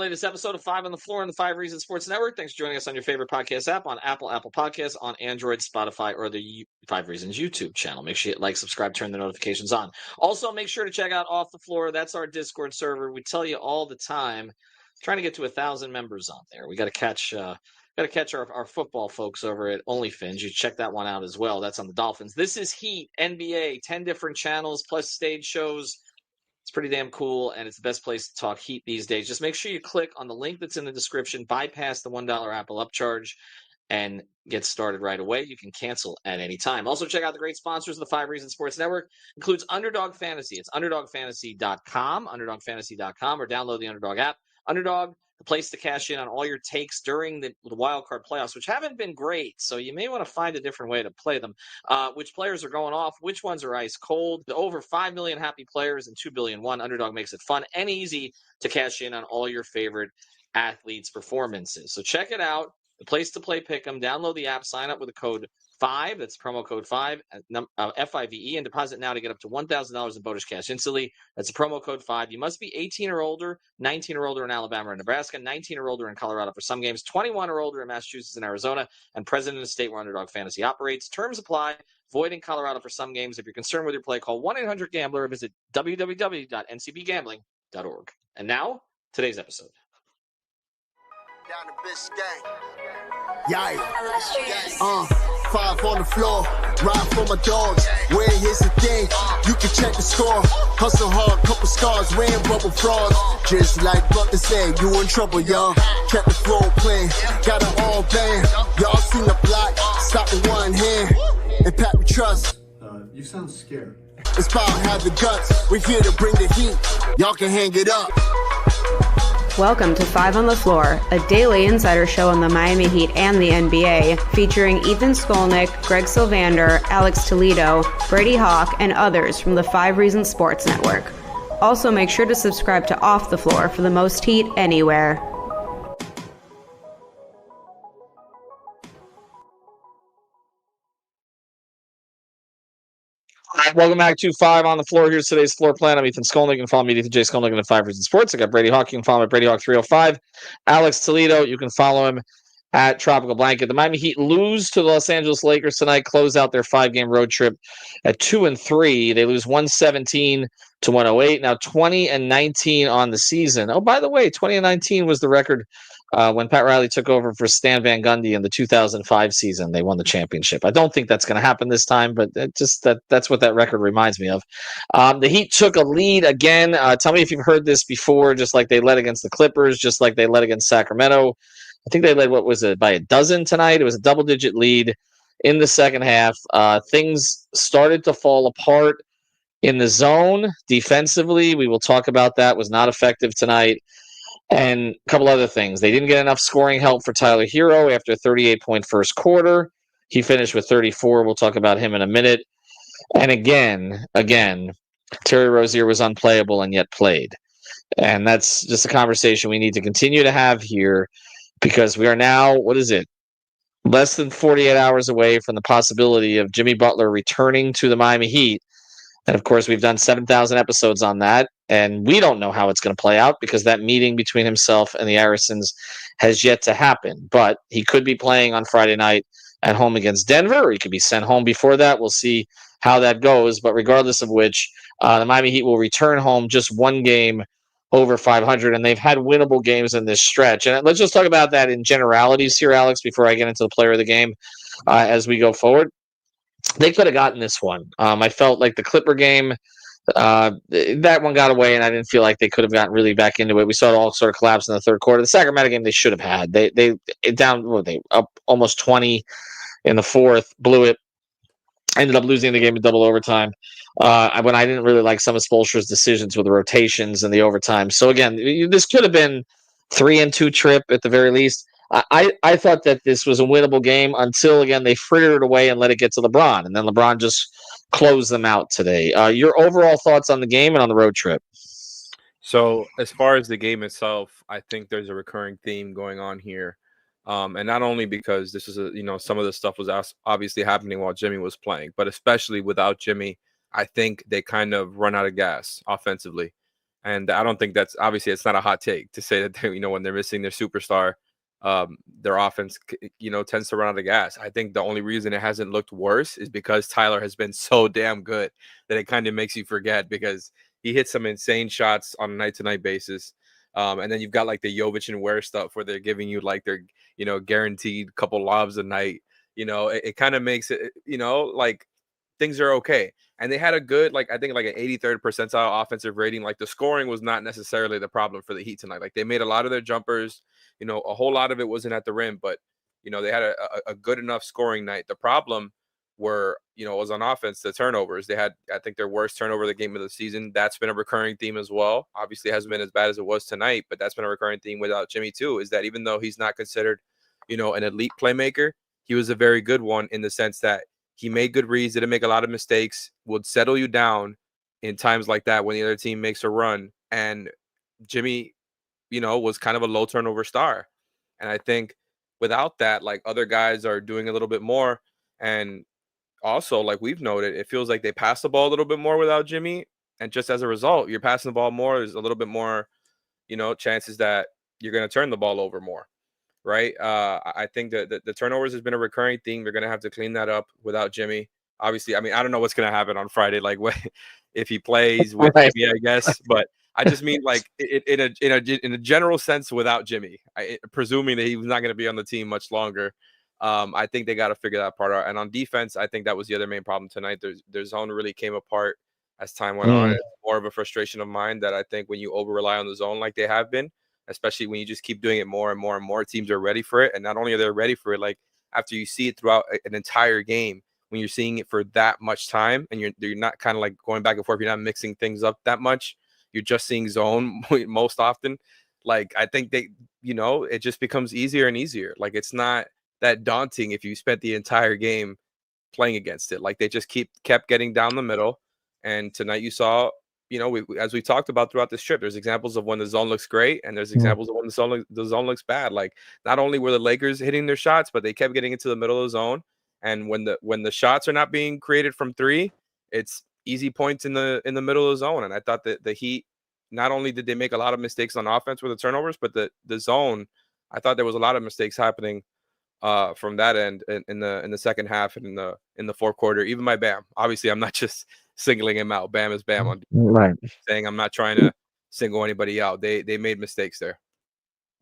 latest episode of 5 on the Floor on the 5 Reasons Sports Network. Thanks for joining us on your favorite podcast app, on Apple Podcasts, on Android, Spotify, or the 5 Reasons YouTube channel. Make sure you hit like, subscribe, turn the notifications on. Also, make sure to check out Off the Floor. That's our Discord server. We tell you all the time, trying to get to 1,000 members on there. We got to catch our football folks over at OnlyFins. You check that one out as well. That's on the Dolphins. This is Heat, NBA, 10 different channels, plus stage shows. It's pretty damn cool, and it's the best place to talk Heat these days. Just make sure you click on the link that's in the description, bypass the $1 Apple upcharge, and get started right away. You can cancel at any time. Also, check out the great sponsors of the 5 Reasons Sports Network. Includes Underdog Fantasy. It's UnderdogFantasy.com, UnderdogFantasy.com, or download the Underdog app. Underdog, the place to cash in on all your takes during the wild card playoffs, which haven't been great. So you may want to find a different way to play them. Which players are going off? Which ones are ice cold? The over 5 million happy players and 2 billion won. Underdog makes it fun and easy to cash in on all your favorite athletes' performances. So check it out. The place to play Pick'em. Download the app. Sign up with the code 5. That's promo code 5, FIVE, and deposit now to get up to $1,000 in bonus cash instantly. That's a promo code 5. You must be 18 or older, 19 or older in Alabama or Nebraska, 19 or older in Colorado for some games, 21 or older in Massachusetts and Arizona, and present in a state where Underdog Fantasy operates. Terms apply. Void in Colorado for some games. If you're concerned with your play, call 1-800-GAMBLER or visit www.ncbgambling.org. And now, today's episode. Down the Biscayne. Yikes. 5 on the floor, ride for my dogs. Where here's the thing, you can check the score. Hustle hard, couple scars, wearing rubber frauds. Just like Butler said, you in trouble, y'all. Kept the floor playing, got it all banned. Y'all seen the block, stop with one hand. And Pat we trust. You sound scared. It's about have the guts, we're here to bring the heat. Y'all can hang it up. Welcome to 5 on the Floor, a daily insider show on the Miami Heat and the NBA, featuring Ethan Skolnick, Greg Sylvander, Alex Toledo, Brady Hawk, and others from the 5 Reasons Sports Network. Also, make sure to subscribe to Off the Floor for the most heat anywhere. Welcome back to 5 on the Floor. Here's today's floor plan. I'm Ethan Skolnick. You can follow me at Ethan J. Skolnick at 5 Reasons Sports. I got Brady Hawk. You can follow me at Brady Hawk 305. Alex Toledo. You can follow him at Tropical Blanket. The Miami Heat lose to the Los Angeles Lakers tonight, close out their 5-game road trip at 2-3. They lose 117 to 108. Now 20-19 on the season. Oh, by the way, 20-19 was the record when Pat Riley took over for Stan Van Gundy in the 2005 season. They won the championship. I don't think that's going to happen this time, but that's what that record reminds me of. The Heat took a lead again. Tell me if you've heard this before, just like they led against the Clippers, just like they led against Sacramento. I think they led, what was it, by a dozen tonight? It was a double-digit lead in the second half. Things started to fall apart in the zone defensively. We will talk about that. Was not effective tonight. And a couple other things. They didn't get enough scoring help for Tyler Herro after a 38-point first quarter. He finished with 34. We'll talk about him in a minute. And again, Terry Rozier was unplayable and yet played. And that's just a conversation we need to continue to have here because we are now, less than 48 hours away from the possibility of Jimmy Butler returning to the Miami Heat. And, of course, we've done 7,000 episodes on that, and we don't know how it's going to play out because that meeting between himself and the Arisons has yet to happen. But he could be playing on Friday night at home against Denver, or he could be sent home before that. We'll see how that goes. But regardless of which, the Miami Heat will return home just one game over 500, and they've had winnable games in this stretch. And let's just talk about that in generalities here, Alex, before I get into the player of the game as we go forward. They could have gotten this one. I felt like the Clipper game, that one got away, and I didn't feel like they could have gotten really back into it. We saw it all sort of collapse in the third quarter. The Sacramento game they should have had. They up almost 20 in the fourth, blew it, ended up losing the game in double overtime. When I didn't really like some of Spoelstra's decisions with the rotations and the overtime. So again, this could have been 3-2 trip at the very least. I thought that this was a winnable game until, again, they frittered it away and let it get to LeBron. And then LeBron just closed them out today. Your overall thoughts on the game and on the road trip? So as far as the game itself, I think there's a recurring theme going on here. And not only because this is, some of the stuff was obviously happening while Jimmy was playing, but especially without Jimmy, I think they kind of run out of gas offensively. And I don't think that's obviously it's not a hot take to say that they, when they're missing their superstar, their offense, tends to run out of gas. I think the only reason it hasn't looked worse is because Tyler has been so damn good that it kind of makes you forget, because he hits some insane shots on a night-to-night basis. And then you've got like the Jovic and Ware stuff where they're giving you like their, guaranteed couple lobs a night. It kind of makes it, like things are okay. And they had a good, like, I think like an 83rd percentile offensive rating. Like the scoring was not necessarily the problem for the Heat tonight. Like they made a lot of their jumpers, a whole lot of it wasn't at the rim, but, they had a good enough scoring night. The problem was on offense, the turnovers. They had, I think, their worst turnover of the game of the season. That's been a recurring theme as well. Obviously it hasn't been as bad as it was tonight, but that's been a recurring theme without Jimmy too, is that even though he's not considered, an elite playmaker, he was a very good one in the sense that he made good reads, didn't make a lot of mistakes, would settle you down in times like that when the other team makes a run. And Jimmy, was kind of a low turnover star. And I think without that, like other guys are doing a little bit more. And also, like we've noted, it feels like they pass the ball a little bit more without Jimmy. And just as a result, you're passing the ball more. There's a little bit more, chances that you're going to turn the ball over more. Right. I think that the turnovers has been a recurring thing. They're going to have to clean that up without Jimmy. Obviously, I mean, I don't know what's going to happen on Friday, like if he plays with Right. Jimmy, I guess. But I just mean like in a general sense without Jimmy, presuming that he was not going to be on the team much longer. I think they got to figure that part out. And on defense, I think that was the other main problem tonight. Their zone really came apart as time went on. It's more of a frustration of mine that I think when you over rely on the zone like they have been, especially when you just keep doing it more and more and more, teams are ready for it. And not only are they ready for it, like after you see it throughout an entire game, when you're seeing it for that much time and you're not kind of like going back and forth, you're not mixing things up that much, you're just seeing zone most often. Like I think they, it just becomes easier and easier. Like it's not that daunting if you spent the entire game playing against it. Like they just kept getting down the middle. And tonight you saw, as we talked about throughout this trip, there's examples of when the zone looks great and there's examples of when the zone looks bad. Like not only were the Lakers hitting their shots, but they kept getting into the middle of the zone. And when the shots are not being created from three, it's easy points in the middle of the zone. And I thought that the Heat, not only did they make a lot of mistakes on offense with the turnovers, but the zone, I thought there was a lot of mistakes happening from that end in the second half and in the fourth quarter. Even by Bam. Obviously, I'm not just singling him out. Bam is Bam on Right. saying I'm not trying to single anybody out. They made mistakes there.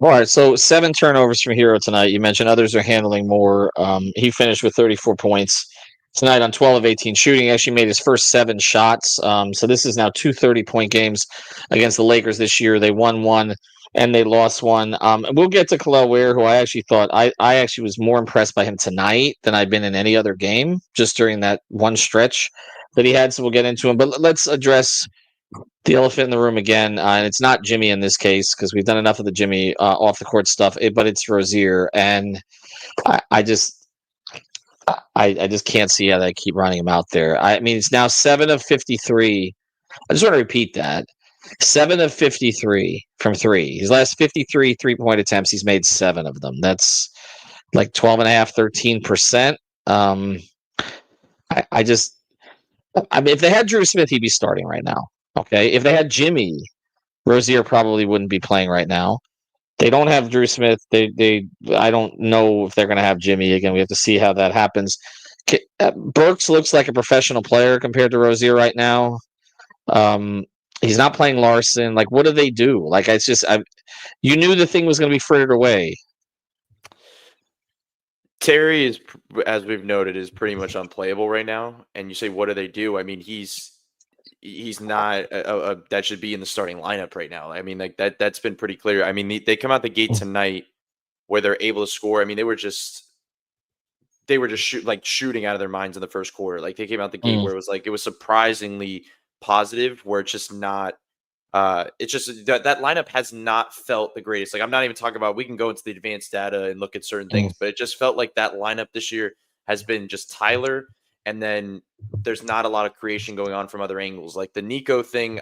All right, so 7 turnovers from Herro tonight. You mentioned others are handling more. He finished with 34 points tonight on 12 of 18 shooting. He actually made his first 7 shots. So this is now 2 30-point games against the Lakers this year. They won 1 and they lost 1. We'll get to Kelel Ware, who I actually thought I actually was more impressed by him tonight than I've been in any other game, just during that one stretch that he had. So we'll get into him. But let's address the elephant in the room again, and it's not Jimmy in this case because we've done enough of the Jimmy off the court stuff. But it's Rozier, and I just can't see how they keep running him out there. I mean, it's now 7 of 53. I just want to repeat that: 7 of 53 from three. His last 53 3-point attempts, he's made 7 of them. That's like 12.5%, 13%. I mean, if they had Drew Smith, he'd be starting right now. Okay, if they had Jimmy, Rozier probably wouldn't be playing right now. They don't have Drew Smith. I don't know if they're going to have Jimmy again. We have to see how that happens. Burks looks like a professional player compared to Rozier right now. He's not playing Larson. Like, what do they do? Like, it's just you knew the thing was going to be frittered away. Terry is, as we've noted, is pretty much unplayable right now. And you say, what do they do? I mean, he's not that should be in the starting lineup right now. I mean, like that's been pretty clear. I mean, they come out the gate tonight where they're able to score. I mean, they were just shooting out of their minds in the first quarter. Like they came out the gate where it was surprisingly positive, where it's just not. It's just that lineup has not felt the greatest. Like I'm not even talking about. We can go into the advanced data and look at certain things, but it just felt like that lineup this year has been just Tyler. And then there's not a lot of creation going on from other angles. Like the Nico thing,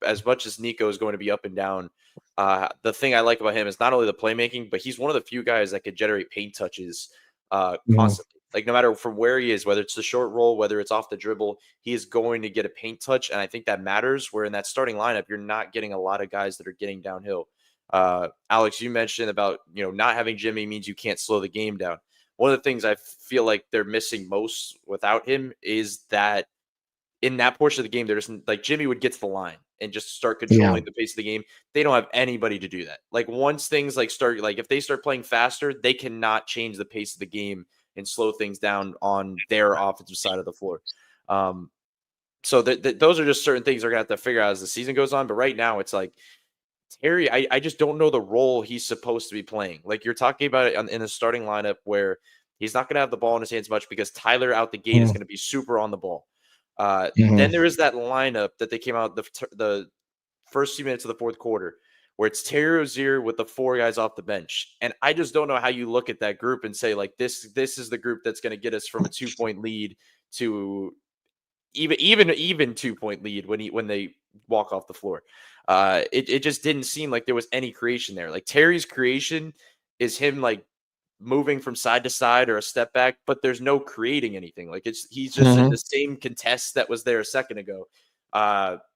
as much as Nico is going to be up and down, the thing I like about him is not only the playmaking, but he's one of the few guys that could generate paint touches constantly. Like, no matter from where he is, whether it's the short roll, whether it's off the dribble, he is going to get a paint touch. And I think that matters, where in that starting lineup, you're not getting a lot of guys that are getting downhill. Alex, you mentioned about, not having Jimmy means you can't slow the game down. One of the things I feel like they're missing most without him is that in that portion of the game, there's like Jimmy would get to the line and just start controlling the pace of the game. They don't have anybody to do that. Like, once things if they start playing faster, they cannot change the pace of the game and slow things down on their offensive side of the floor. So those are just certain things they're going to have to figure out as the season goes on. But right now, it's like, Terry, I just don't know the role he's supposed to be playing. Like, you're talking about it in the starting lineup where he's not going to have the ball in his hands much because Tyler out the gate is going to be super on the ball. Then there is that lineup that they came out the first few minutes of the fourth quarter where it's Terry Rozier with the 4 guys off the bench. And I just don't know how you look at that group and say, like, this is the group that's going to get us from a 2-point lead to even 2-point lead when they walk off the floor. It just didn't seem like there was any creation there. Like, Terry's creation is him like moving from side to side or a step back, but there's no creating anything. Like, he's just in the same contest that was there a second ago.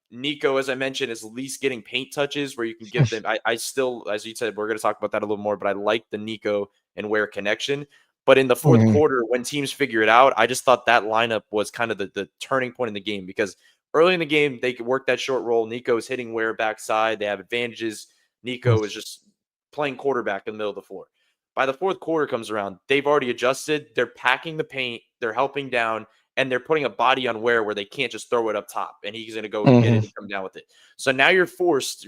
Nico, as I mentioned, is at least getting paint touches where you can give them. I still, as you said, we're going to talk about that a little more, but I like the Nico and Ware connection. But in the fourth quarter, when teams figure it out, I just thought that lineup was kind of the turning point in the game, because early in the game, they could work that short roll. Nico is hitting Ware backside. They have advantages. Nico is just playing quarterback in the middle of the floor. By the fourth quarter comes around, they've already adjusted. They're packing the paint. They're helping down, and they're putting a body on where they can't just throw it up top, and he's going to go get it and come down with it. So now you're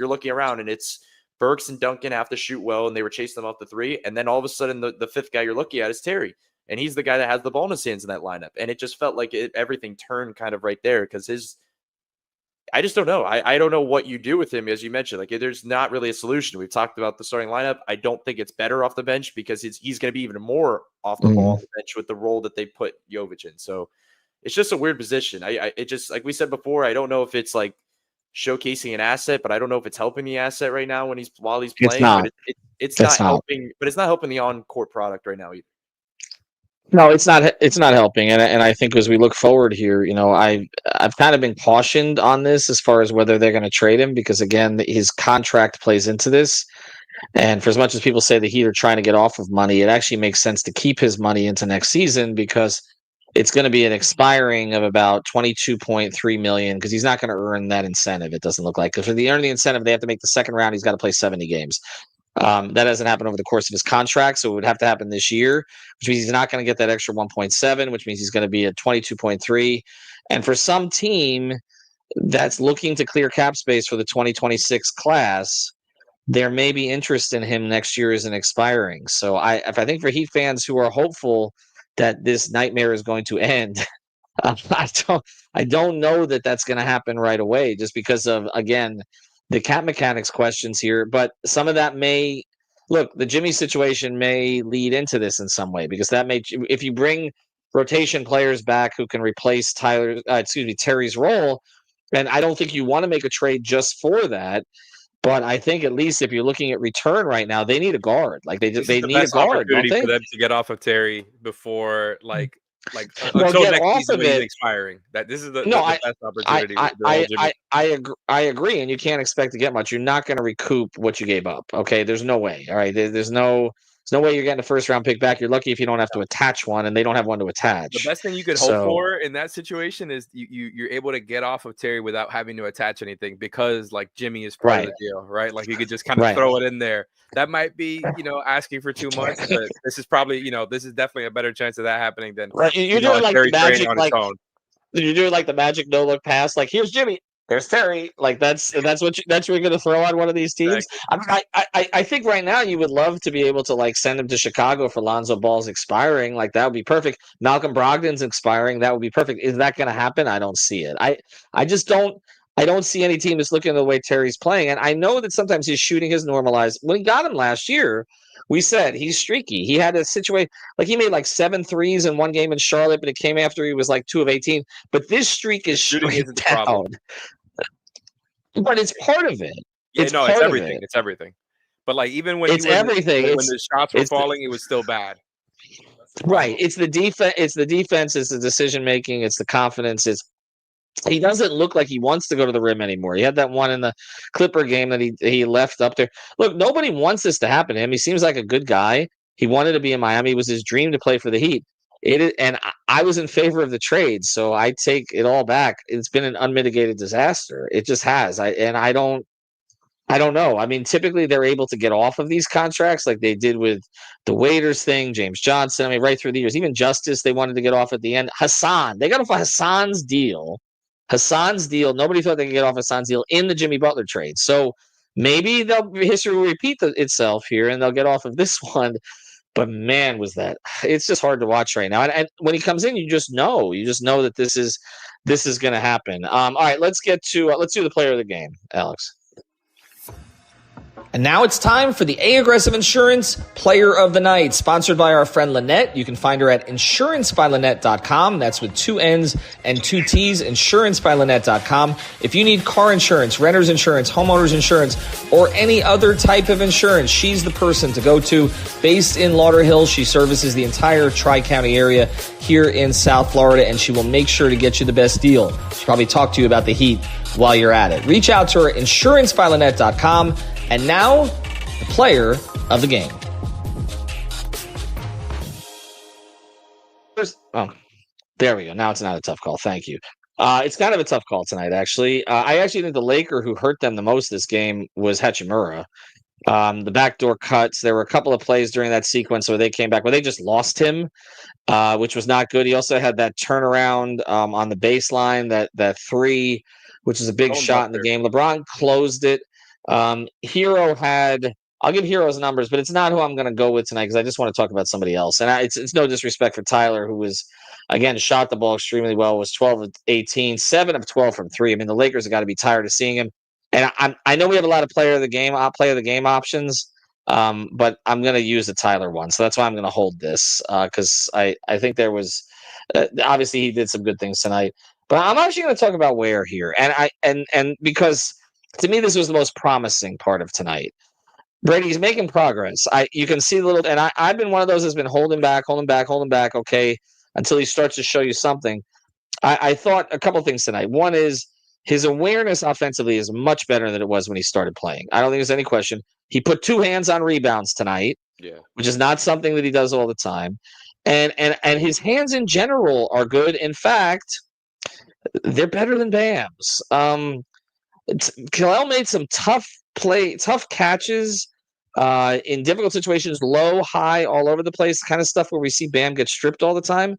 looking around, and it's Burks and Duncan have to shoot well, and they were chasing them off the 3. And then all of a sudden, the fifth guy you're looking at is Terry, and he's the guy that has the ball in his hands in that lineup. And it just felt like everything turned kind of right there, because I just don't know. I don't know what you do with him, as you mentioned. Like, there's not really a solution. We've talked about the starting lineup. I don't think it's better off the bench, because he's going to be even more off the ball on the bench with the role that they put Jovic in. So it's just a weird position. It just, like we said before, I don't know if it's like showcasing an asset, but I don't know if it's helping the asset right now while he's playing. It's not helping, but it's not helping the on-court product right now either. No, it's not. It's not helping, and I think as we look forward here, I've kind of been cautioned on this as far as whether they're going to trade him, because again, his contract plays into this. And for as much as people say the Heat are trying to get off of money, it actually makes sense to keep his money into next season, because it's going to be an expiring of about $22.3 million, because he's not going to earn that incentive. It doesn't look like, because for the earn the incentive, they have to make the second round. He's got to play 70 games. That hasn't happened over the course of his contract, so it would have to happen this year, which means he's not going to get that extra 1.7, which means he's going to be at 22.3. And for some team that's looking to clear cap space for the 2026 class, there may be interest in him next year as an expiring. So I think for Heat fans who are hopeful that this nightmare is going to end, I don't know that that's going to happen right away, just because of, again, the cap mechanics questions here. But some of that the Jimmy situation may lead into this in some way, because if you bring rotation players back who can replace Terry's role, and I don't think you want to make a trade just for that. But I think at least if you're looking at return right now, they need a guard. Like, they need a guard, don't they? For them to get off of Terry before Well, until get next off season of when he's it. expiring. This is the best opportunity. I agree, and you can't expect to get much. You're not going to recoup what you gave up. Okay, there's no way. All right, there's no way you're getting a first round pick back. You're lucky if you don't have to attach one, and they don't have one to attach. The best thing you could hope for in that situation is you're able to get off of Terry without having to attach anything, because like Jimmy is part of the deal, right? Like, you could just kind of throw it in there. That might be, asking for too much, but this is probably, this is definitely a better chance of that happening than you're doing like Terry the Magic, on his own. You're doing like the Magic no look pass. Like, here's Jimmy, there's Terry. Like, that's what you're going to throw on one of these teams. Exactly. I think right now you would love to be able to like send him to Chicago for Lonzo Ball's expiring. Like, that would be perfect. Malcolm Brogdon's expiring. That would be perfect. Is that going to happen? I don't see it. I just don't. I don't see any team that's looking at the way Terry's playing. And I know that sometimes his shooting is normalized. When he got him last year, we said he's streaky. He had a situation like he made like 7 threes in one game in Charlotte, but it came after he was like 2 of 18. But this streak is straight down. But it's part of it. It's everything. It's everything. But like, even when when the shots were falling, it was still bad. Right. It's the defense. It's the defense. It's the decision making. It's the confidence. He doesn't look like he wants to go to the rim anymore. He had that one in the Clipper game that he left up there. Look, nobody wants this to happen to him. He seems like a good guy. He wanted to be in Miami. It was his dream to play for the Heat. I was in favor of the trade, so I take it all back. It's been an unmitigated disaster. It just has. I don't know. I mean, typically they're able to get off of these contracts like they did with the Waiters thing, James Johnson. I mean, right through the years, even Justice, they wanted to get off at the end. Hassan, they got off of Hassan's deal. Nobody thought they could get off Hassan's deal in the Jimmy Butler trade. So maybe history will repeat itself here and they'll get off of this one. But man, was it's just hard to watch right now. And when he comes in, you just know that this is going to happen. All right, let's do the player of the game, Alex. And now it's time for the A-Aggressive Insurance Player of the Night, sponsored by our friend Lynette. You can find her at insurancebylynette.com. That's with 2 N's and 2 T's, insurancebylynette.com. If you need car insurance, renter's insurance, homeowner's insurance, or any other type of insurance, she's the person to go to. Based in Lauderhill, she services the entire Tri-County area here in South Florida, and she will make sure to get you the best deal. She'll probably talk to you about the Heat while you're at it. Reach out to her, insurancebylynette.com. And now, the player of the game. There we go. Now it's not a tough call. Thank you. It's kind of a tough call tonight, actually. I actually think the Laker who hurt them the most this game was Hachimura. The backdoor cuts. There were a couple of plays during that sequence where they came back, where they just lost him, which was not good. He also had that turnaround on the baseline, that three, which is a big shot in the game. LeBron closed it. Herro I'll give Herro's numbers, but it's not who I'm going to go with tonight because I just want to talk about somebody else. And it's no disrespect for Tyler, who was, again, shot the ball extremely well, was 12 of 18, 7 of 12 from 3. I mean, the Lakers have got to be tired of seeing him. And I know we have a lot of player of the game options, but I'm going to use the Tyler one. So that's why I'm going to hold this because I think there was obviously he did some good things tonight. But I'm actually going to talk about Ware here. And because to me, this was the most promising part of tonight. Brady's making progress. You can see and I've been one of those that's been holding back, okay, until he starts to show you something. I thought a couple things tonight. One is his awareness offensively is much better than it was when he started playing. I don't think there's any question. He put 2 hands on rebounds tonight, which is not something that he does all the time. And his hands in general are good. In fact, they're better than Bam's. Kelel made some tough catches in difficult situations, low, high, all over the place, kind of stuff where we see Bam get stripped all the time.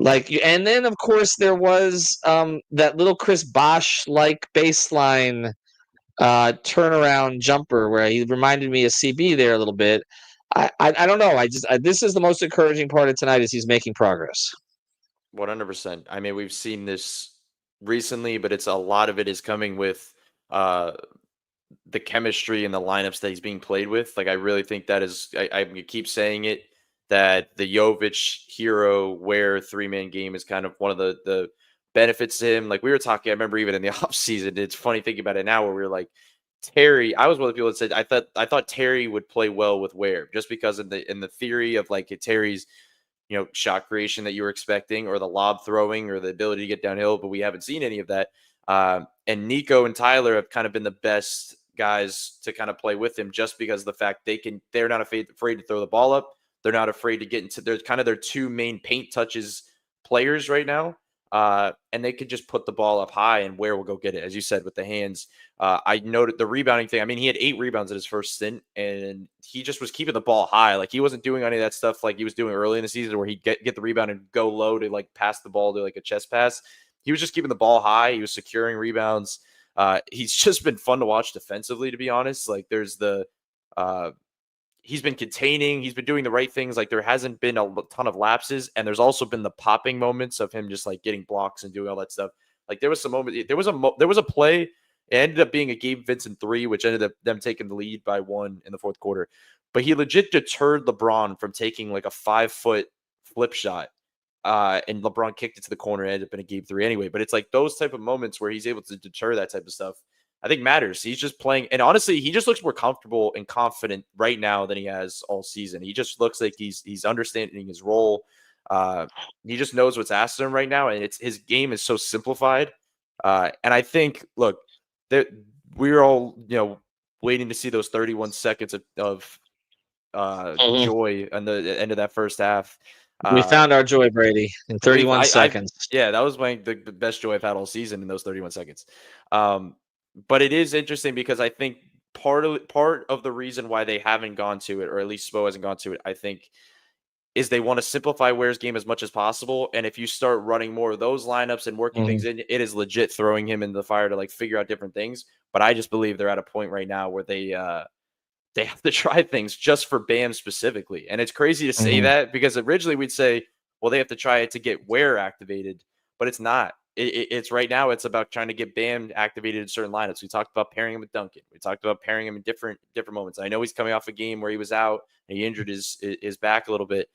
And then of course there was that little Chris Bosh-like baseline turnaround jumper where he reminded me of CB there a little bit. I don't know. This is the most encouraging part of tonight is he's making progress. 100%. I mean, we've seen this recently, but a lot of it is coming with the chemistry and the lineups that he's being played with. Like, I really think that is, I keep saying it, that the Jovic, Herro, Ware 3-man game is kind of one of the benefits to him. Like we were talking, I remember even in the offseason, it's funny thinking about it now where we were like, Terry, I was one of the people that said I thought Terry would play well with Ware just because in the theory of like Terry's shot creation that you were expecting, or the lob throwing, or the ability to get downhill, but we haven't seen any of that. And Nico and Tyler have kind of been the best guys to kind of play with him just because of the fact they're not afraid to throw the ball up. They're not afraid to get into, they're kind of their 2 main paint touches players right now. And they could just put the ball up high and Ware will go get it. As you said, with the hands, I noted the rebounding thing. I mean, he had 8 rebounds in his first stint and he just was keeping the ball high. Like he wasn't doing any of that stuff like he was doing early in the season where he'd get the rebound and go low to like pass the ball to like a chest pass. He was just keeping the ball high. He was securing rebounds. He's just been fun to watch defensively, to be honest. Like there's he's been containing, he's been doing the right things. Like there hasn't been a ton of lapses, and there's also been the popping moments of him just like getting blocks and doing all that stuff. Like there was a play, it ended up being a Gabe Vincent 3, which ended up them taking the lead by 1 in the 4th quarter. But he legit deterred LeBron from taking like a 5-foot flip shot. And LeBron kicked it to the corner and ended up in a Game 3 anyway. But it's like those type of moments where he's able to deter that type of stuff. I think matters. He's just playing, and honestly, he just looks more comfortable and confident right now than he has all season. He just looks like he's understanding his role. He just knows what's asked of him right now, and his game is so simplified. And I think, look, we're all waiting to see those 31 seconds of joy on the end of that first half. We found our joy, Brady, in 31 seconds. Yeah, that was the best joy I've had all season in those 31 seconds. But it is interesting because I think part of the reason why they haven't gone to it, or at least Spo hasn't gone to it, I think, is they want to simplify Ware's game as much as possible. And if you start running more of those lineups and working things in, it is legit throwing him in the fire to figure out different things. But I just believe they're at a point right now where they have to try things just for Bam specifically. And it's crazy to say that, because originally we'd say, well, they have to try it to get Ware activated, but it's not. It's right now, it's about trying to get Bam activated in certain lineups. We talked about pairing him with Duncan. We talked about pairing him in different moments. I know he's coming off a game where he was out and he injured his back a little bit.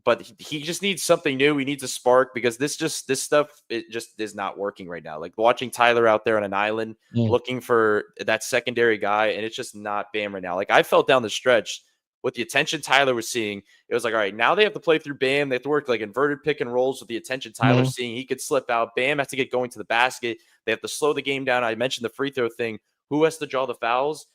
But he just needs something new. He needs a spark, because this stuff, it just is not working right now. Like watching Tyler out there on an island looking for that secondary guy, and it's just not Bam right now. Like I felt down the stretch with the attention Tyler was seeing, it was like, all right, now they have to play through Bam. They have to work inverted pick and rolls with the attention Tyler's seeing. He could slip out. Bam has to get going to the basket. They have to slow the game down. I mentioned the free throw thing. Who has to draw the fouls?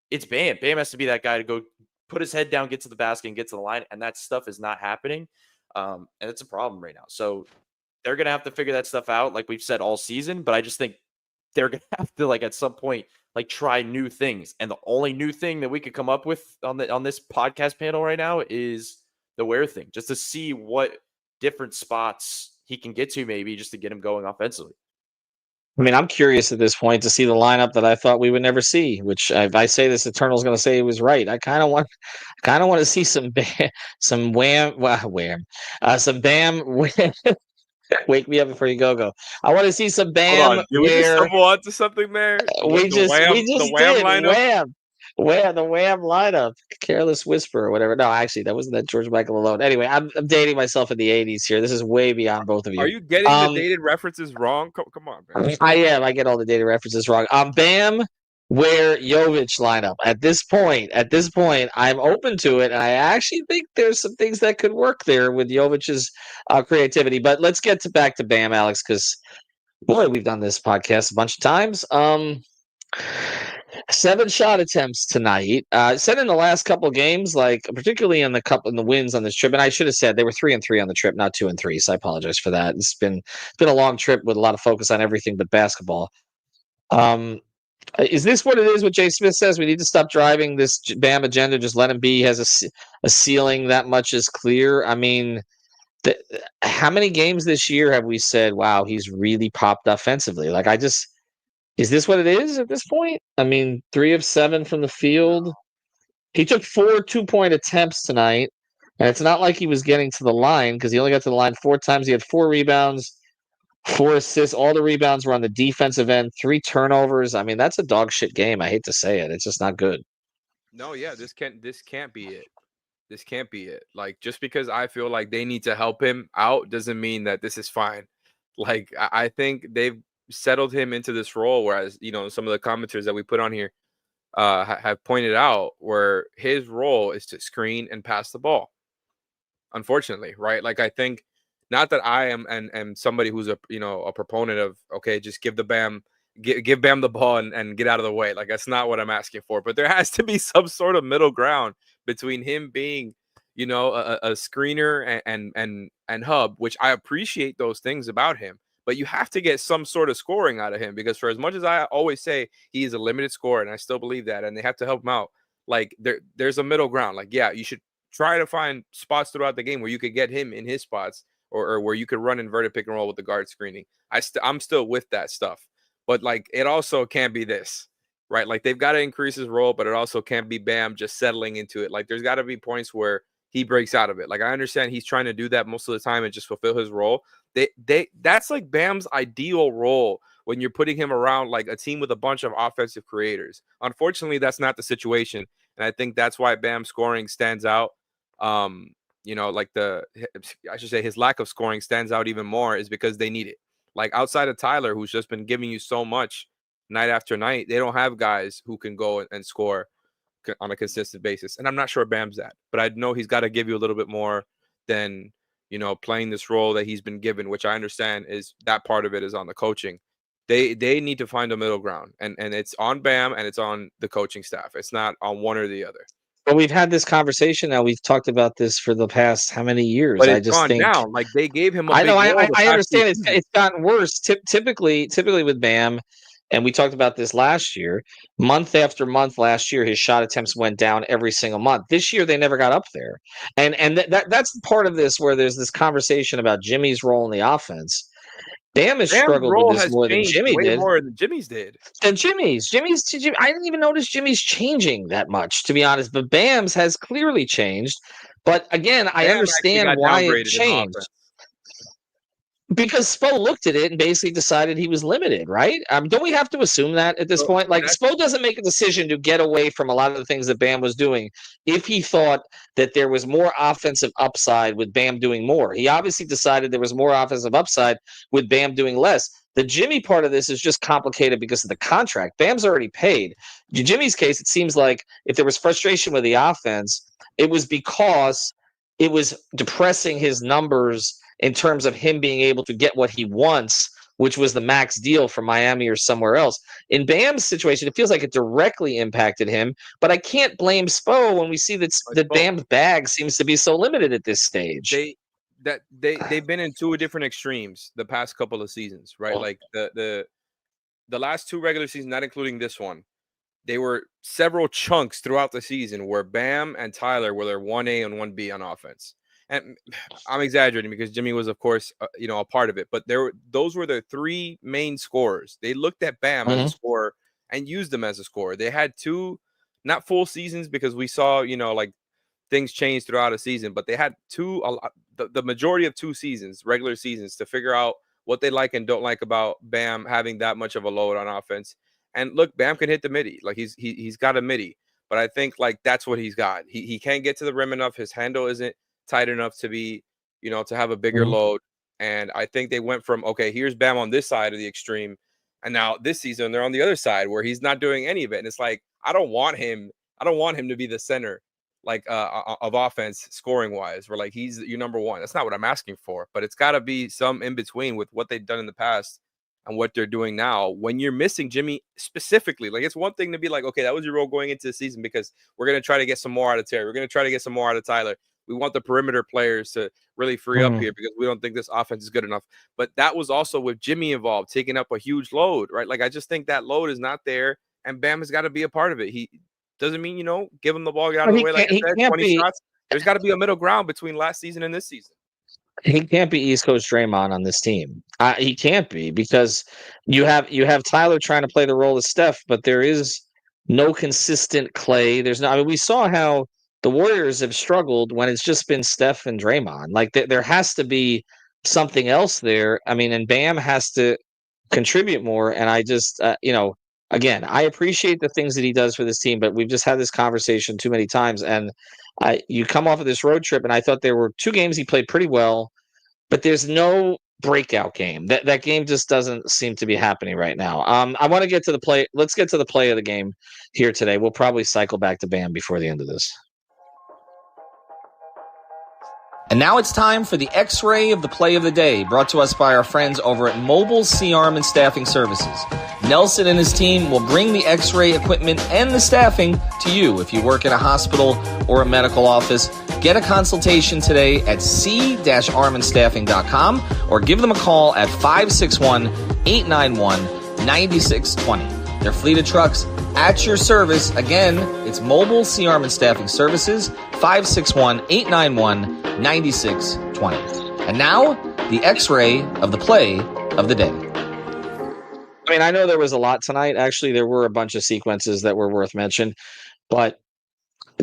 It's Bam. Bam has to be that guy to go put his head down, get to the basket, and get to the line. And that stuff is not happening. And it's a problem right now. So they're going to have to figure that stuff out, like we've said all season. But I just think they're going to have to, at some point, try new things. And the only new thing that we could come up with on this podcast panel right now is the Ware thing, just to see what different spots he can get to, maybe just to get him going offensively. I mean, I'm curious at this point to see the lineup that I thought we would never see. Which, if I say this, Eternal's going to say he was right. I kind of want to see some Bam. Some Bam. Wake me up before you go. I want to see some Bam. Hold on. Did we just stumble onto something there? We just the Wham did. lineup? The Wham lineup. Careless Whisper or whatever. No, actually, that wasn't that George Michael alone. Anyway, I'm dating myself in the 80s here. This is way beyond both of you. Are you getting the dated references wrong? Come on, man. I am. I get all the dated references wrong. Bam, Ware, Jovic lineup. At this point, I'm open to it, and I actually think there's some things that could work there with Jovic's creativity. But let's get back to Bam, Alex, because boy, we've done this podcast a bunch of times. 7 shot attempts tonight. Said in the last couple of games, particularly in the wins on this trip, and I should have said they were 3-3 on the trip, not 2-3. So I apologize for that. It's been a long trip with a lot of focus on everything but basketball. Is this what it is? What Jay Smith says? We need to stop driving this Bam agenda. Just let him be. He has a ceiling that much is clear. I mean, how many games this year have we said, "Wow, he's really popped offensively"? Is this what it is at this point? I mean, 3 of 7 from the field. He took 4 2-point attempts tonight, and it's not like he was getting to the line, because he only got to the line 4 times. He had 4 rebounds, 4 assists. All the rebounds were on the defensive end. 3 turnovers. I mean, that's a dog shit game. I hate to say it. It's just not good. No, yeah, this can't be it. This can't be it. Just because I feel like they need to help him out doesn't mean that this is fine. I think they've settled him into this role, whereas some of the commenters that we put on here have pointed out where his role is to screen and pass the ball, unfortunately, right? I think, not that I am somebody who's a proponent of, okay, just give Bam the ball and get out of the way. That's not what I'm asking for, but there has to be some sort of middle ground between him being a screener and hub, which I appreciate those things about him. But you have to get some sort of scoring out of him, because for as much as I always say he is a limited scorer, and I still believe that, and they have to help him out, there's a middle ground. Yeah, you should try to find spots throughout the game where you could get him in his spots, or where you could run inverted pick and roll with the guard screening. I'm still with that stuff. But it also can't be this, right? They've got to increase his role, but it also can't be Bam just settling into it. There's got to be points where he breaks out of it. I understand he's trying to do that most of the time and just fulfill his role. That's Bam's ideal role when you're putting him around a team with a bunch of offensive creators. Unfortunately, that's not the situation, and I think that's why Bam's scoring stands out. I should say his lack of scoring stands out even more, is because they need it. Outside of Tyler, who's just been giving you so much night after night. They don't have guys who can go and score on a consistent basis. And I'm not sure Bam's that, but I know he's got to give you a little bit more than, playing this role that he's been given, which I understand is that part of it is on the coaching. They need to find a middle ground, and it's on Bam and it's on the coaching staff. It's not on one or the other. But we've had this conversation now. We've talked about this for the past how many years? But I it's just gone think down. Like they gave him. I know. I understand. It's gotten worse. Typically with Bam, and we talked about this last year. Month after month, last year his shot attempts went down every single month. This year they never got up there, and that's part of this where there's this conversation about Jimmy's role in the offense. Bam has struggled with this more than Jimmy did. More than Jimmy's did. Than Jimmy's. I didn't even notice Jimmy's changing that much, to be honest. But Bam's has clearly changed. But again, I understand why it changed. Because Spo looked at it and basically decided he was limited, right? Don't we have to assume that at this point? Like, Spo doesn't make a decision to get away from a lot of the things that Bam was doing if he thought that there was more offensive upside with Bam doing more. He obviously decided there was more offensive upside with Bam doing less. The Jimmy part of this is just complicated because of the contract. Bam's already paid. In Jimmy's case, it seems like if there was frustration with the offense, it was because it was depressing his numbers in terms of him being able to get what he wants, which was the max deal from Miami or somewhere else. In Bam's situation, it feels like it directly impacted him, but I can't blame Spo when we see that Bam's bag seems to be so limited at this stage. They've been in two different extremes the past couple of seasons, right? Like the last two regular seasons, not including this one, they were several chunks throughout the season where Bam and Tyler were their 1A and 1B on offense. And I'm exaggerating because Jimmy was, of course, a part of it. But those were their three main scorers. They looked at Bam as a scorer and used him as a scorer. They had two, not full seasons because we saw, like things change throughout a season. But they had the majority of 2 seasons, regular seasons, to figure out what they like and don't like about Bam having that much of a load on offense. And look, Bam can hit the midi. Like he's got a midi. But I think like that's what he's got. He can't get to the rim enough. His handle isn't tight enough to be, to have a bigger load. And I think they went from, okay, here's Bam on this side of the extreme. And now this season they're on the other side where he's not doing any of it. And it's like, I don't want him to be the center, like of offense scoring wise, where like he's your number one. That's not what I'm asking for, but it's gotta be some in between with what they've done in the past and what they're doing now. When you're missing Jimmy specifically, like it's one thing to be like, okay, that was your role going into the season because we're going to try to get some more out of Terry. We're going to try to get some more out of Tyler. We want the perimeter players to really free up here because we don't think this offense is good enough. But that was also with Jimmy involved, taking up a huge load, right? Like, I just think that load is not there, and Bam has got to be a part of it. He doesn't mean, give him the ball, get out of the way. Like I said, 20 shots. There's got to be a middle ground between last season and this season. He can't be East Coast Draymond on this team. He can't be because you have Tyler trying to play the role of Steph, but there is no consistent Clay. There's no. I mean, we saw how the Warriors have struggled when it's just been Steph and Draymond. Like there has to be something else there. I mean, and Bam has to contribute more. And I just, again, I appreciate the things that he does for this team, but we've just had this conversation too many times. And you come off of this road trip, and I thought there were 2 games he played pretty well, but there's no breakout game. That game just doesn't seem to be happening right now. I want to get to the play. Let's get to the play of the game here today. We'll probably cycle back to Bam before the end of this. And now it's time for the X-Ray of the Play of the Day, brought to us by our friends over at Mobile C-Arm and Staffing Services. Nelson and his team will bring the X-ray equipment and the staffing to you if you work in a hospital or a medical office. Get a consultation today at c-armandstaffing.com or give them a call at 561-891-9620. Their fleet of trucks at your service. Again, it's Mobile C-Arm and Staffing Services, 561-891-9620. And now, the X-Ray of the Play of the Day. I mean, I know there was a lot tonight. Actually, there were a bunch of sequences that were worth mention, but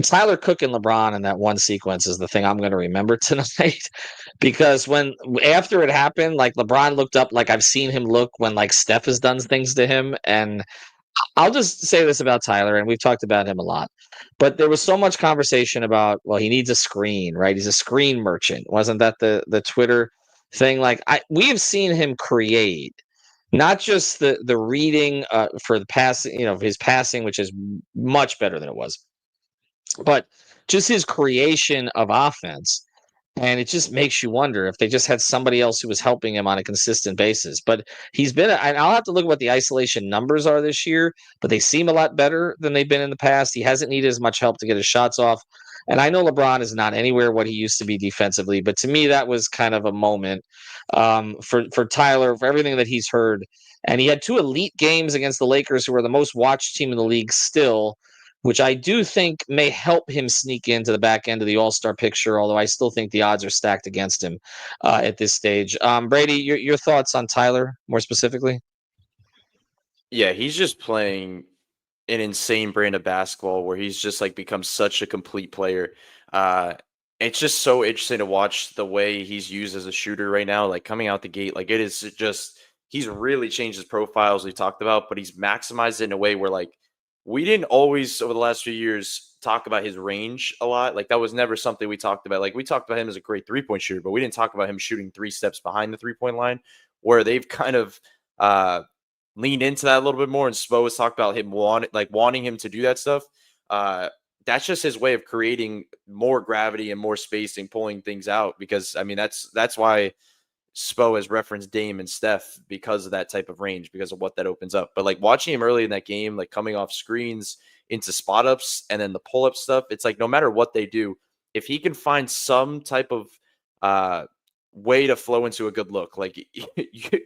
Tyler Cook and LeBron in that one sequence is the thing I'm going to remember tonight, because after it happened, like LeBron looked up like I've seen him look when like Steph has done things to him. And I'll just say this about Tyler, and we've talked about him a lot, but there was so much conversation about, well, he needs a screen, right? He's a screen merchant. Wasn't that the Twitter thing? Like we have seen him create Not just the reading for the passing, his passing, which is much better than it was, but just his creation of offense. And it just makes you wonder if they just had somebody else who was helping him on a consistent basis. But he's been, and I'll have to look at what the isolation numbers are this year, but they seem a lot better than they've been in the past. He hasn't needed as much help to get his shots off. And I know LeBron is not anywhere what he used to be defensively, but to me, that was kind of a moment for Tyler, for everything that he's heard. And he had 2 elite games against the Lakers, who are the most watched team in the league still, which I do think may help him sneak into the back end of the All-Star picture, although I still think the odds are stacked against him at this stage. Brady, your thoughts on Tyler more specifically? Yeah, he's just playing an insane brand of basketball where he's just like become such a complete player. It's just so interesting to watch the way he's used as a shooter right now, like coming out the gate. Like it is just he's really changed his profile as we talked about, but he's maximized it in a way where like we didn't always over the last few years talk about his range a lot. Like that was never something we talked about. Like we talked about him as a great 3-point shooter, but we didn't talk about him shooting 3 steps behind the 3-point line, where they've kind of leaned into that a little bit more. And Spo has talked about him wanting him to do that stuff. That's just his way of creating more gravity and more spacing, pulling things out. Because I mean, that's why Spo has referenced Dame and Steph, because of that type of range, because of what that opens up. But like watching him early in that game, like coming off screens into spot ups and then the pull up stuff, it's like no matter what they do, if he can find some type of way to flow into a good look, like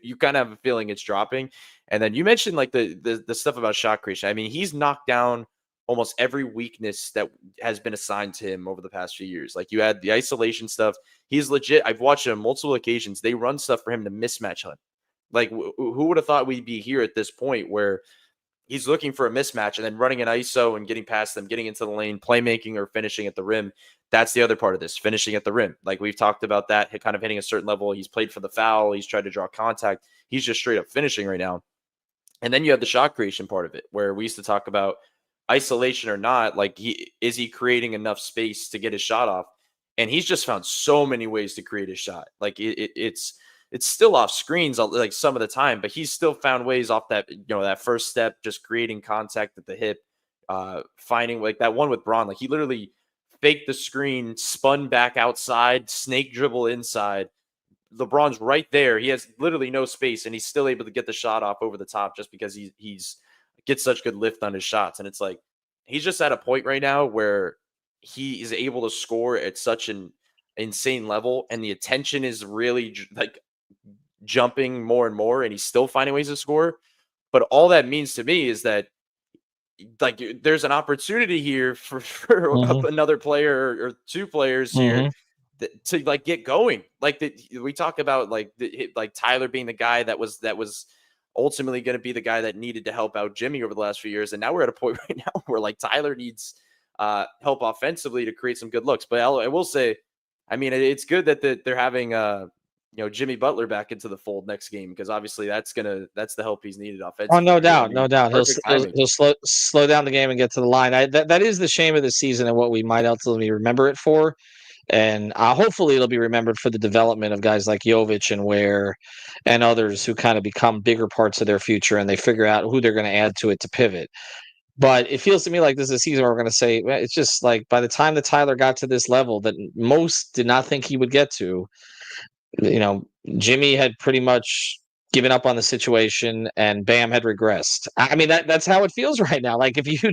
you kind of have a feeling it's dropping. And then you mentioned like the stuff about shot creation. I mean, he's knocked down almost every weakness that has been assigned to him over the past few years. Like you had the isolation stuff. He's legit. I've watched him on multiple occasions. They run stuff for him to mismatch hunt. Like who would have thought we'd be here at this point where he's looking for a mismatch and then running an ISO and getting past them, getting into the lane, playmaking or finishing at the rim. That's the other part of this, finishing at the rim. Like we've talked about that, kind of hitting a certain level. He's played for the foul. He's tried to draw contact. He's just straight up finishing right now. And then you have the shot creation part of it, where we used to talk about isolation or not, like is he creating enough space to get his shot off? And he's just found so many ways to create a shot. Like it's still off screens like some of the time, but he's still found ways off that, that first step, just creating contact at the hip, finding like that one with Braun. Like he literally faked the screen, spun back outside, snake dribble inside. LeBron's right there. He has literally no space, and he's still able to get the shot off over the top just because he's gets such good lift on his shots. And it's like he's just at a point right now where he is able to score at such an insane level, and the attention is really like jumping more and more, and he's still finding ways to score. But all that means to me is that like there's an opportunity here for another player or 2 players here to like get going. Like we talk about like Tyler being the guy that was ultimately going to be the guy that needed to help out Jimmy over the last few years. And now we're at a point right now where like Tyler needs help offensively to create some good looks. But I will say, I mean, it's good that they're having Jimmy Butler back into the fold next game, because obviously that's the help he's needed offensively. Oh, no doubt, no doubt. He'll slow down the game and get to the line. That is the shame of the season and what we might ultimately remember it for. And hopefully it'll be remembered for the development of guys like Jovic and Ware and others who kind of become bigger parts of their future, and they figure out who they're going to add to it to pivot. But it feels to me like this is a season where we're going to say, it's just like by the time that Tyler got to this level that most did not think he would get to, Jimmy had pretty much given up on the situation, and Bam had regressed. I mean, that's how it feels right now. Like if you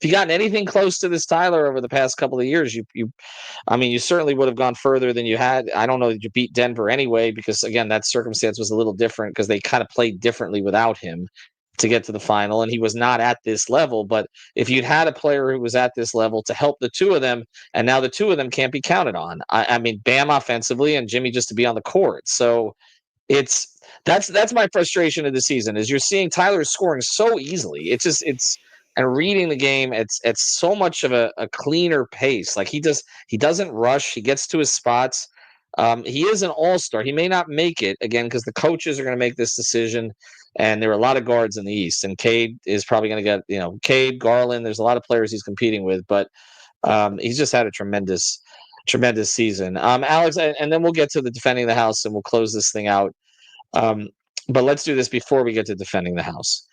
gotten anything close to this Tyler over the past couple of years, you certainly would have gone further than you had. I don't know that you beat Denver anyway, because again, that circumstance was a little different because they kind of played differently without him to get to the final, and he was not at this level. But if you'd had a player who was at this level to help the 2 of them, and now the 2 of them can't be counted on. I mean, Bam offensively and Jimmy just to be on the court. So that's my frustration of the season, is you're seeing Tyler scoring so easily. And reading the game, it's so much of a cleaner pace. Like he doesn't rush. He gets to his spots. He is an all-star. He may not make it again because the coaches are going to make this decision, and there are a lot of guards in the East. And Cade is probably going to get Cade, Garland. There's a lot of players he's competing with, but he's just had a tremendous season. Alex, and then we'll get to the defending the house, and we'll close this thing out. But let's do this before we get to defending the house.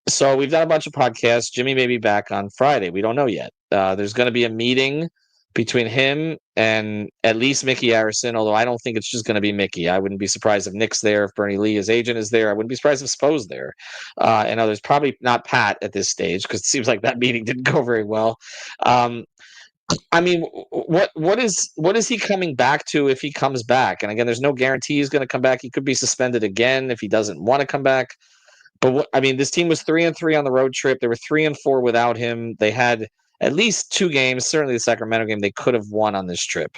So we've done a bunch of podcasts. Jimmy may be back on Friday. We don't know yet. There's going to be a meeting between him and at least Mickey Harrison, although I don't think it's just going to be Mickey. I wouldn't be surprised if Nick's there, if Bernie Lee, his agent, is there. I wouldn't be surprised if Spo's there. And others, probably not Pat at this stage, because it seems like that meeting didn't go very well. I mean, what is he coming back to if he comes back? And again, there's no guarantee he's going to come back. He could be suspended again if he doesn't want to come back. But this team was 3-3 on the road trip. They were 3-4 without him. They had at least 2 games, certainly the Sacramento game, they could have won on this trip.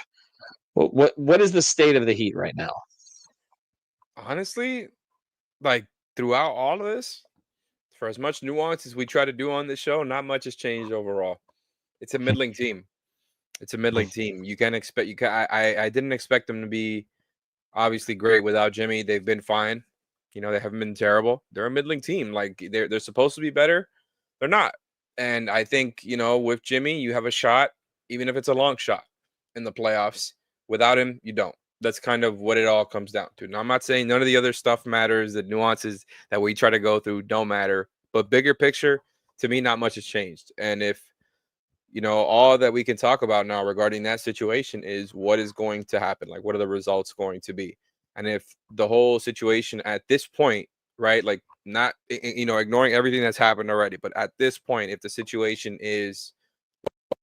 What is the state of the Heat right now? Honestly, like throughout all of this, for as much nuance as we try to do on this show, not much has changed overall. It's a middling team. It's a middling team. You can expect. I didn't expect them to be obviously great without Jimmy. They've been fine. They haven't been terrible. They're a middling team. Like they're supposed to be better. They're not. And I think, with Jimmy, you have a shot, even if it's a long shot in the playoffs. Without him, you don't. That's kind of what it all comes down to. Now, I'm not saying none of the other stuff matters. The nuances that we try to go through don't matter. But bigger picture, to me, not much has changed. And if, all that we can talk about now regarding that situation is what is going to happen. Like, what are the results going to be? And if the whole situation at this point, right, like not, ignoring everything that's happened already, but at this point, if the situation is,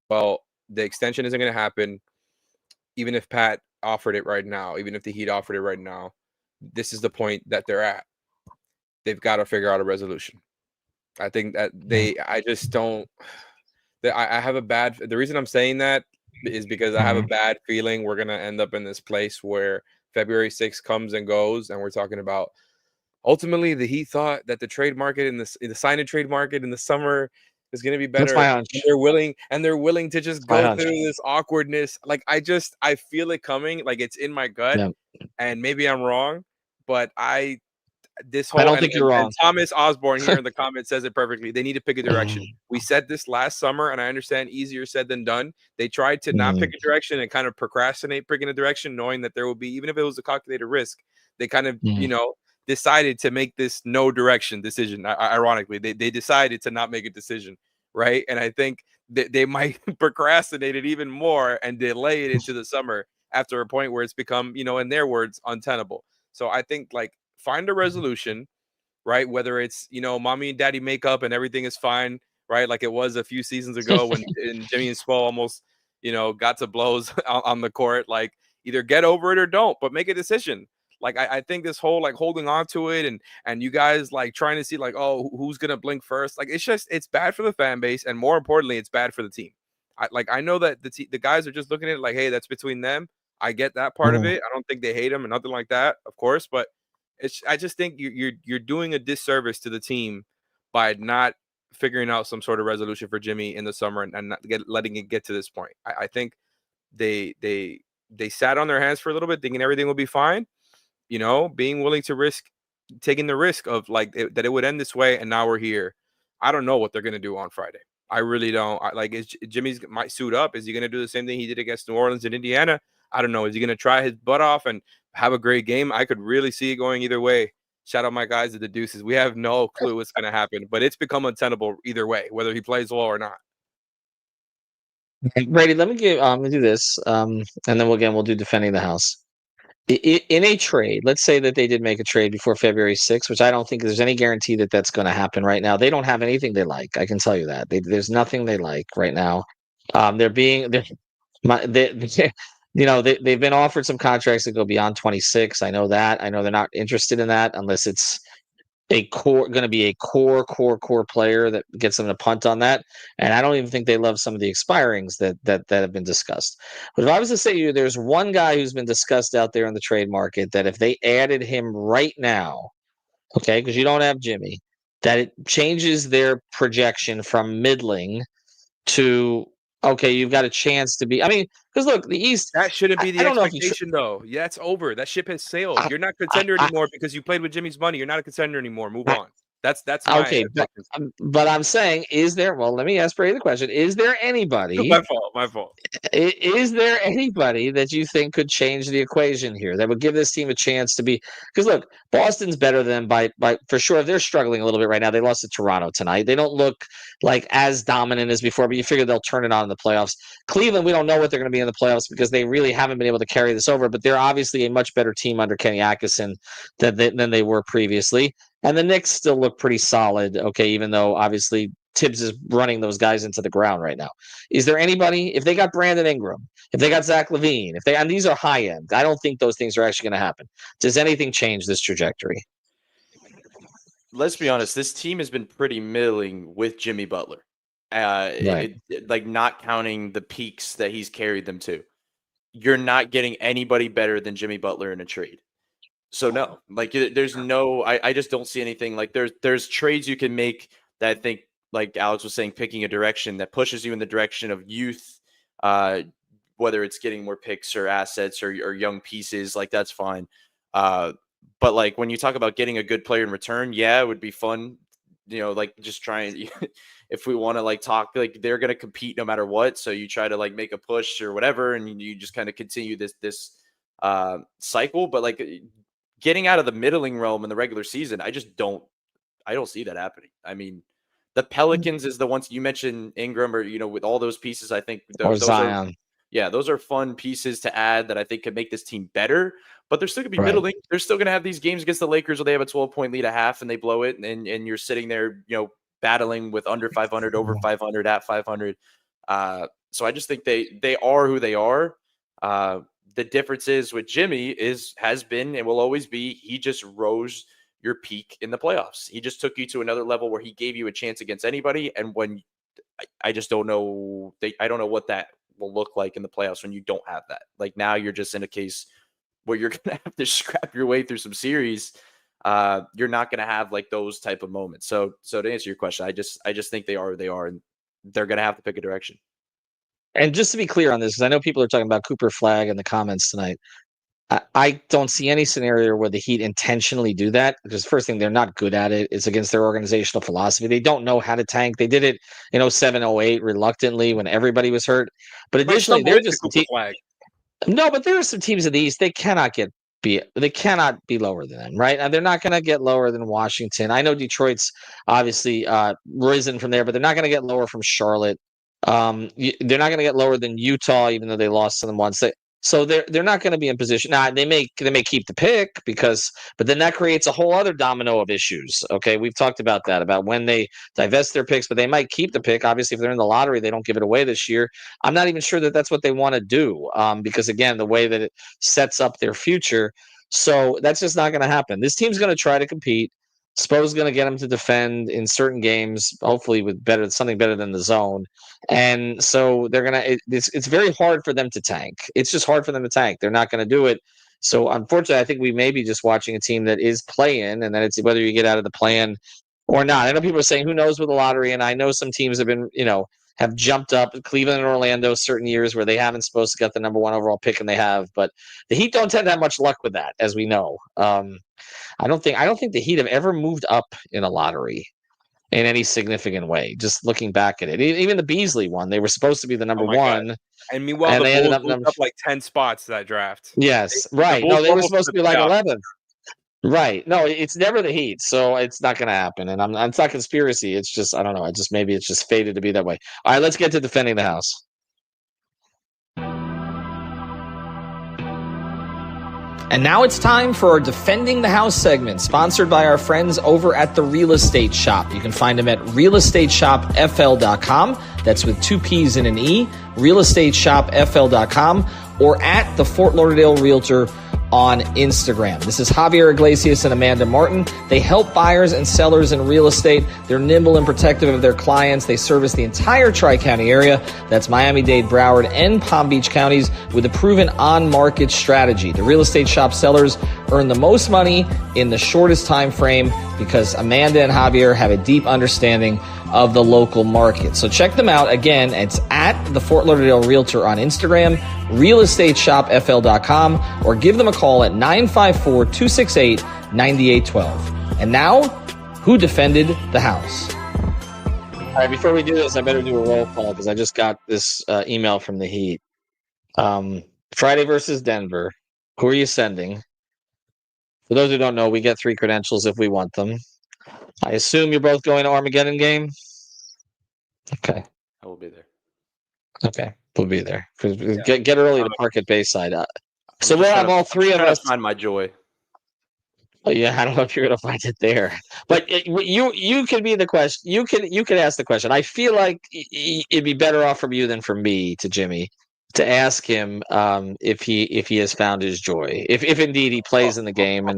well, the extension isn't going to happen, even if Pat offered it right now, even if the Heat offered it right now, this is the point that they're at. They've got to figure out a resolution. I think that I just don't, I have a bad, the reason I'm saying that is because I have a bad feeling we're going to end up in this place where February 6th comes and goes, and we're talking about ultimately the Heat thought that the trade market in the sign and trade market in the summer is going to be better. That's my hunch. And they're willing to just go through this awkwardness. Like I feel it coming. Like it's in my gut, and maybe I'm wrong, but I don't think you're wrong. And Thomas Osborne here in the comments says it perfectly. They need to pick a direction. We said this last summer, and I understand easier said than done. They tried to not pick a direction and kind of procrastinate picking a direction, knowing that there will be, even if it was a calculated risk, they kind of, decided to make this no direction decision. Ironically, they decided to not make a decision, right? And I think they might procrastinate it even more and delay it into the summer after a point where it's become, in their words, untenable. So I think find a resolution, right? Whether it's, mommy and daddy make up and everything is fine, right? Like it was a few seasons ago when Jimmy and Spo almost, got to blows on the court. Like either get over it or don't, but make a decision. Like I think this whole holding on to it and you guys trying to see who's gonna blink first. Like it's bad for the fan base, and more importantly, it's bad for the team. I know that the guys are just looking at it like, hey, that's between them. I get that part of it. I don't think they hate him and nothing like that, of course, but I just think you're doing a disservice to the team by not figuring out some sort of resolution for Jimmy in the summer and not letting it get to this point. I think they sat on their hands for a little bit, thinking everything will be fine. Being willing to taking the risk of that it would end this way, and now we're here. I don't know what they're gonna do on Friday. I really don't. Jimmy's might suit up? Is he gonna do the same thing he did against New Orleans and Indiana? I don't know. Is he gonna try his butt off and have a great game? I could really see it going either way. Shout out my guys at the Deuces. We have no clue what's gonna happen, but it's become untenable either way, whether he plays well or not. Brady, let me do this, and then we'll do defending the house. In a trade, let's say that they did make a trade before February 6th, which I don't think there's any guarantee that that's going to happen right now. They don't have anything they like. I can tell you that. There's nothing they like right now. They've been offered some contracts that go beyond 26. I know that. I know they're not interested in that unless it's going to be a core player that gets them to punt on that. And I don't even think they love some of the expirings that have been discussed. But if I was to say to you, there's one guy who's been discussed out there in the trade market that if they added him right now, okay, because you don't have Jimmy, that it changes their projection from middling to, okay, you've got a chance to be. I mean, because look, the East. That shouldn't be the expectation, though. Yeah, it's over. That ship has sailed. You're not a contender anymore because you played with Jimmy's money. You're not a contender anymore. Move on. That's my okay. But I'm saying, is there? Well, let me ask Brady the question: is there anybody? My fault. Is there anybody that you think could change the equation here that would give this team a chance to be? Because look, Boston's better than by for sure. They're struggling a little bit right now. They lost to Toronto tonight. They don't look like as dominant as before, but you figure they'll turn it on in the playoffs. Cleveland, we don't know what they're going to be in the playoffs because they really haven't been able to carry this over. But they're obviously a much better team under Kenny Atkinson than they were previously. And the Knicks still look pretty solid, okay, even though obviously Tibbs is running those guys into the ground right now. Is there anybody, if they got Brandon Ingram, if they got Zach LaVine, and these are high end, I don't think those things are actually going to happen. Does anything change this trajectory? Let's be honest, this team has been pretty middling with Jimmy Butler. Right. Like not counting the peaks that he's carried them to. You're not getting anybody better than Jimmy Butler in a trade. So no, like there's no, I just don't see anything. Like there's trades you can make that I think, like Alex was saying, picking a direction that pushes you in the direction of youth, whether it's getting more picks or assets or young pieces, like that's fine. But like when you talk about getting a good player in return, yeah, it would be fun. You know, like just trying, if we want to like talk, like they're going to compete no matter what. So you try to like make a push or whatever, and you just kind of continue this cycle. But like getting out of the middling realm in the regular season, I don't see that happening. I mean, the Pelicans is the ones you mentioned, Ingram, or, you know, with all those pieces, I think those Zion. those are fun pieces to add that I think could make this team better, but they're still going to be middling. They're still going to have these games against the Lakers where they have a 12-point lead at half and they blow it. And you're sitting there, you know, battling with under 500, over 500, at 500. So I just think they are who they are. The difference is with Jimmy has been and will always be, he just rose your peak in the playoffs. He just took you to another level where he gave you a chance against anybody. And when I just don't know, I don't know what that will look like in the playoffs when you don't have that. Like now you're just in a case where you're going to have to scrap your way through some series. You're not going to have like those type of moments. So to answer your question, I just think they are who they are, and they're going to have to pick a direction. And just to be clear on this, because I know people are talking about Cooper Flagg in the comments tonight, I don't see any scenario where the Heat intentionally do that, because first thing, they're not good at it. It's against their organizational philosophy. They don't know how to tank. They did it in 07, 08 reluctantly when everybody was hurt. But additionally, they're just no, but there are some teams in the East they cannot be lower than them, right? And they're not going to get lower than Washington. I know Detroit's obviously risen from there, but they're not going to get lower from Charlotte. They're not going to get lower than Utah, even though they lost to them once. So they're not going to be in position. Now they may keep the pick but then that creates a whole other domino of issues. Okay, we've talked about that, about when they divest their picks, but they might keep the pick. Obviously, if they're in the lottery, they don't give it away this year. I'm not even sure that that's what they want to do, because again, the way that it sets up their future. So that's just not going to happen. This team's going to try to compete. Spo's going to get them to defend in certain games, hopefully with something better than the zone. And so they're going to, it's very hard for them to tank. It's just hard for them to tank. They're not going to do it. So unfortunately, I think we may be just watching a team that is playing, and then it's whether you get out of the plan or not. I know people are saying, who knows with the lottery? And I know some teams have been, have jumped up, Cleveland and Orlando, certain years where they haven't supposed to get the number one overall pick, and they have. But the Heat don't tend to have much luck with that, as we know. I don't think the Heat have ever moved up in a lottery in any significant way. Just looking back at it, even the Beasley one, they were supposed to be the number one, God. And meanwhile, the Bulls moved up like 10 spots that draft. Yes, right. No, they were supposed to be like 11th. Right. No, it's never the Heat, so it's not going to happen. And it's not conspiracy. It's just, I don't know. Maybe it's just fated to be that way. All right, let's get to defending the house. And now it's time for our Defending the House segment, sponsored by our friends over at The Real Estate Shop. You can find them at realestateshopfl.com. That's with 2 P's and an E, realestateshopfl.com, or at the Fort Lauderdale Realtor on Instagram. This is Javier Iglesias and Amanda Martin. They help buyers and sellers in real estate. They're nimble and protective of their clients. They service the entire Tri-County area. That's Miami-Dade, Broward, and Palm Beach counties with a proven on-market strategy. The Real Estate Shop sellers earn the most money in the shortest time frame because Amanda and Javier have a deep understanding of the local market. So check them out. Again, it's at the Fort Lauderdale Realtor on Instagram, realestateshopfl.com, or give them a call at 954-268-9812. And now, who defended the house. All right, before we do this, I better do a roll call because I just got this email from the Heat. Friday versus Denver. Who are you sending? For those who don't know, we get 3 credentials if we want them. I assume you're both going to Armageddon game? Okay. I will be there. Okay, we'll be there. Get early to park at Bayside. So we'll have all 3 of us find my joy. Oh, yeah, I don't know if you're going to find it there, but you could be the question. You could ask the question. I feel like it'd be better off from you than from me to Jimmy to ask him if he has found his joy, if indeed he plays in the game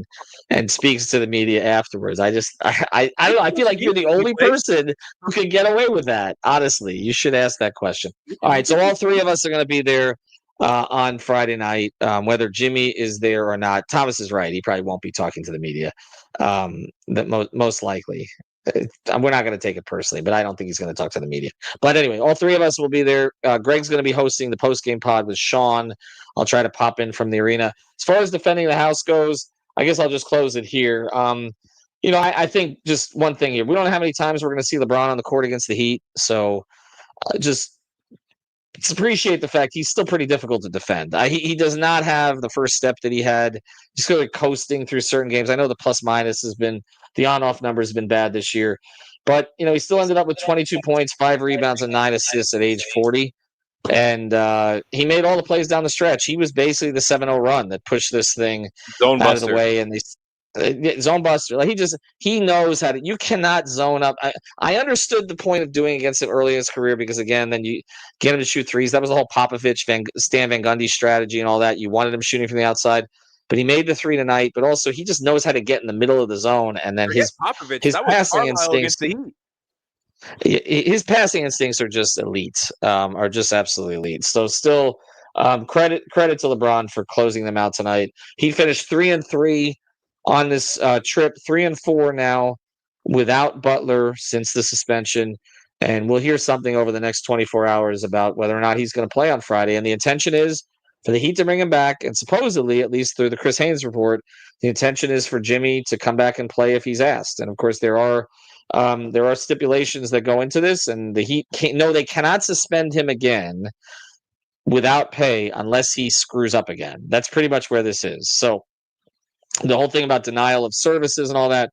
and speaks to the media afterwards. I don't know. I feel like you're the only person who can get away with that. Honestly, you should ask that question. All right, so all 3 of us are going to be there on Friday night, whether Jimmy is there or not. Thomas is right. He probably won't be talking to the media. That most likely. We're not going to take it personally, but I don't think he's going to talk to the media. But anyway, all 3 of us will be there. Greg's going to be hosting the post-game pod with Sean. I'll try to pop in from the arena. As far as defending the house goes, I guess I'll just close it here. I think just one thing here. We don't know how many times we're going to see LeBron on the court against the Heat, so just appreciate the fact he's still pretty difficult to defend. He does not have the first step that he had. He's sort of coasting through certain games. I know the plus minus has been the on-off numbers have been bad this year, but he still ended up with 22 points, 5 rebounds, and 9 assists at age 40. And he made all the plays down the stretch. He was basically the 7-0 run that pushed this thing out of the way. And zone buster. Like he knows how to. You cannot zone up. I understood the point of doing against him early in his career because again, then you get him to shoot threes. That was the whole Popovich, Stan Van Gundy strategy and all that. You wanted him shooting from the outside, but he made the 3 tonight. But also, he just knows how to get in the middle of the zone, and then his passing instincts. His passing instincts are just elite. Are just absolutely elite. So still, credit to LeBron for closing them out tonight. He finished 3-3. On this trip, 3-4 now without Butler since the suspension. And we'll hear something over the next 24 hours about whether or not he's going to play on Friday. And the intention is for the Heat to bring him back. And supposedly, at least through the Chris Haynes report, the intention is for Jimmy to come back and play if he's asked. And of course, there are stipulations that go into this. And the Heat they cannot suspend him again without pay unless he screws up again. That's pretty much where this is. So the whole thing about denial of services and all that,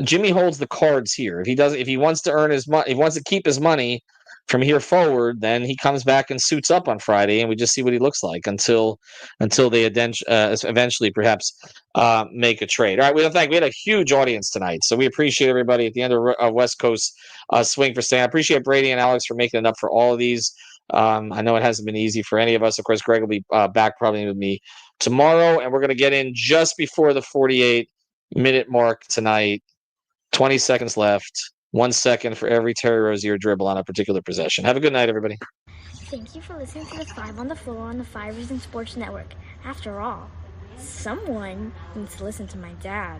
Jimmy holds the cards here. If he wants to earn his money, if he wants to keep his money from here forward, then he comes back and suits up on Friday, and we just see what he looks like until they eventually perhaps make a trade. All right, we had a huge audience tonight, so we appreciate everybody at the end of West Coast swing for staying. I appreciate Brady and Alex for making it up for all of these. I know it hasn't been easy for any of us. Of course, Greg will be back probably with me tomorrow, and we're going to get in just before the 48-minute mark tonight. 20 seconds left. 1 second for every Terry Rozier dribble on a particular possession. Have a good night, everybody. Thank you for listening to the 5 on the Floor on the 5 Reasons Sports Network. After all, someone needs to listen to my dad.